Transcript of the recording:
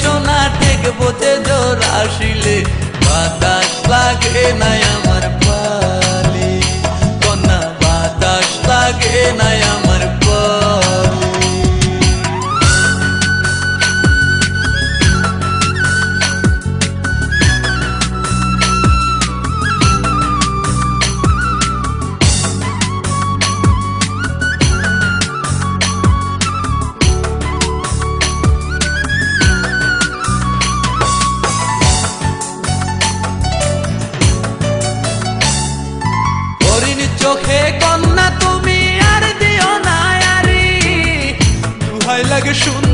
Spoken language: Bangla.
সোনা ঠেকবো যে জোর আসিলে বাতাস লাগে নাই আমার পালে কন্যা বাতাস লাগে নাই আমার পালে চোখে কন্যা তুমি আর দিও না আরি দুহাই লাগে শুন